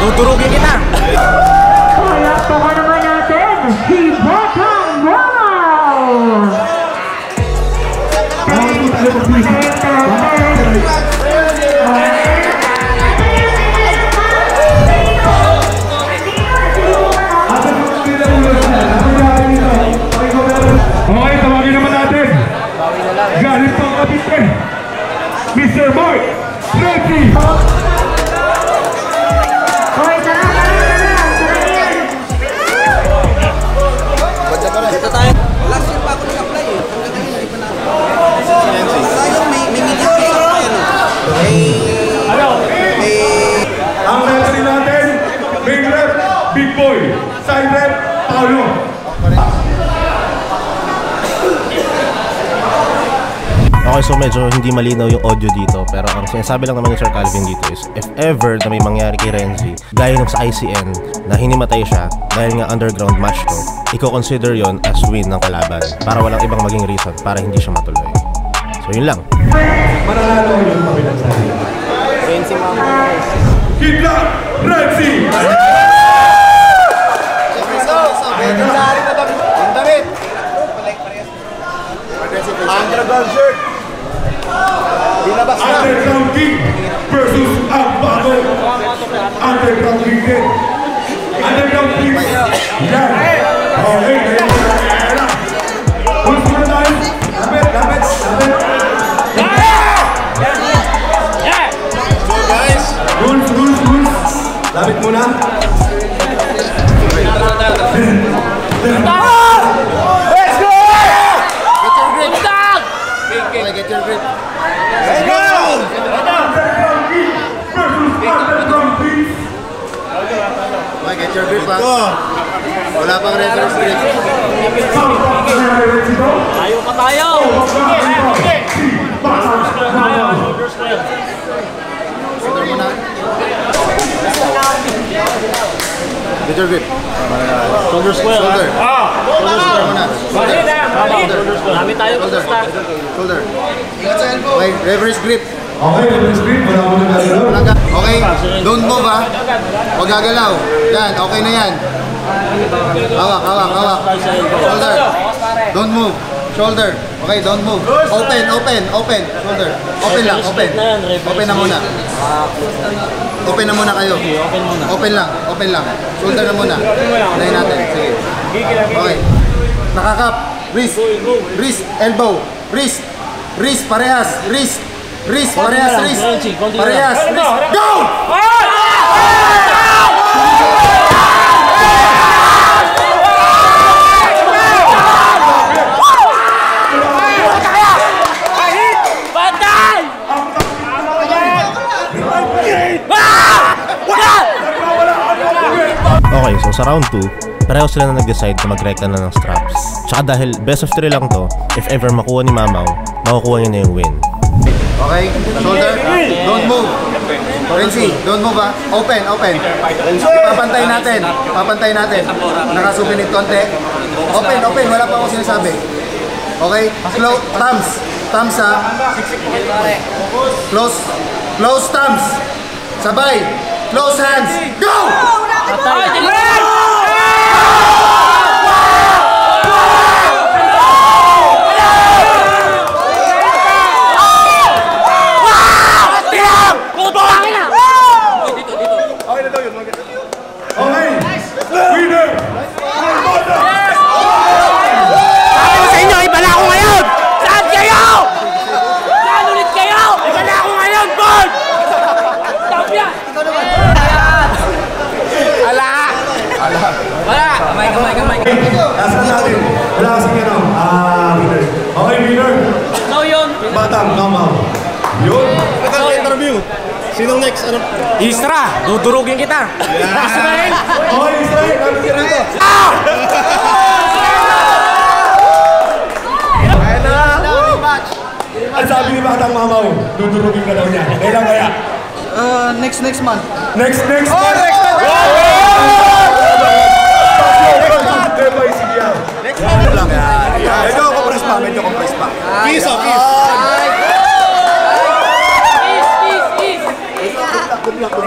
Dudurugin kita! Palakpakan naman natin si Batang Mamaw! Okay, tawagin naman natin. Galing pang Cavite, Mr. Mark Ready! Okay, tara! Dito tayo. Last year pa ako nag-apply eh. Hanggang ngayon, hindi pa na. Sayang, may media case ako yan. Ang referee natin, Big Rep, Big Boy, Side Rep, Paulo. Okay, so medyo hindi malinaw yung audio dito, pero ang sinasabi lang naman ni Sir Calvin dito is if ever na may mangyari kay Renzi gaya nung sa ICN na hinimatay siya dahil nga underground match to, i-consider yon as win ng kalaban para walang ibang maging reason para hindi siya matuloy. So yun lang. Mananalo yung kabilang sa'yo. Renzi Mama. Kidnap Renzi! Underground shirt. Dilabas na. Underground King versus Agbago. Underground King din. Underground King. Yan. Okay, Pulse muna tayo. Lapit. So guys. Rules. Lapit muna. Let's go! Get your grip. Let's go! Underground King versus Underground King. Okay, get your grip ha. Wala pang reference grip. Tayo pa tayo! Shoulder muna. Get your grip. Shoulder square. Shoulder. Shoulder muna. Marami tayo Shoulder. start. Shoulder. Okay, reverse grip. Okay, reverse grip. Okay, don't move ha. Huwag gagalaw. Yan, okay na yan. Hawak. Shoulder. Don't move. Shoulder. Okay, don't move. Open. Shoulder. Open lang, open. Open na muna. Open na muna kayo. Open lang. Shoulder na muna. Unahin natin. Sige. Okay. Nakakap. Wrist. Elbow. Wrist. Parehas. Wrist. Parehas. Go! Okay, so sa round 2, pareho sila na nag-decide na mag-rekta na ng straps. Tsaka dahil best of 3 lang to, if ever makuha ni Mamaw, makukuha niya na yung win. Okay, shoulder, don't move. Renzi, don't move ha. Open. Papantay natin. Nakasupinit konti. Open, wala pa akong sinasabi. Okay, thumbs ha. Close thumbs. Sabay, close hands. Go! Batang Mamaw. Yun. Interview. Sinong next? Istra! Dudurugin kita! Israel! Lapit ka rito. Ang sabi ni Batang Mamaw, dudurugin ka daw niya. Kailan kaya? Next month. Next month! Next month! Next month!